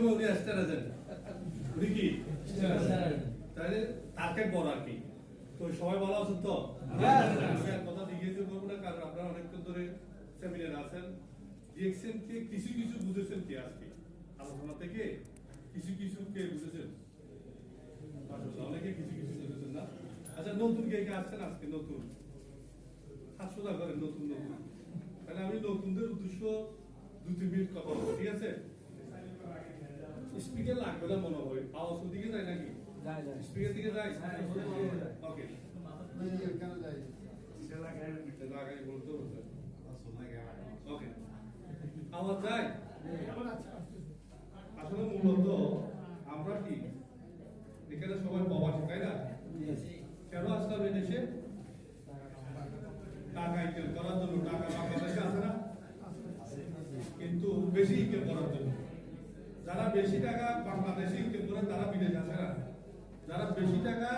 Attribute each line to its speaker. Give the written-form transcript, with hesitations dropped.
Speaker 1: সময় উনি star agent উনি কি তাহলে তাকে বড় আর কি তো সবাই ভালো আছেন তো আমি আর কথা জিজ্ঞেস করবো না কারণ আপনারা অনেকক্ষণ ধরে সেমিনার আছেন দেখছেন কে কিছু কিছু বুঝেছেন কি আজকে আলোচনা থেকে কিছু কিছু কে বুঝেছেন অনেকে কিছু কিছু বুঝেছেন না আচ্ছা নতুন কে কে আসছেন আজকে নতুন হাত সোজা করেন নতুন নতুন তাহলে আমি নতুনদের উদ্দেশ্য 2-3 মিনিট কথা বলবো ঠিক আছে স্পিকার লাগবে না মনে হয় আওয়াজ দিকে যায় নাকি স্পিকার দিকে যায় ওকে লাগাই বলতে হবে ওকে আওয়াজ যায় আসলে মূলত আমরা কি এখানে সবাই প্রবাসী তাই না কেন আসলাম এই দেশে টাকা ইনকাম করার জন্য টাকা বাংলাদেশে আছে না কিন্তু বেশি ইনকাম করার জন্য যারা বেশি টাকা বাংলাদেশে ইনকাম করে তারা বিদেশে আসে না যারা বেশি টাকা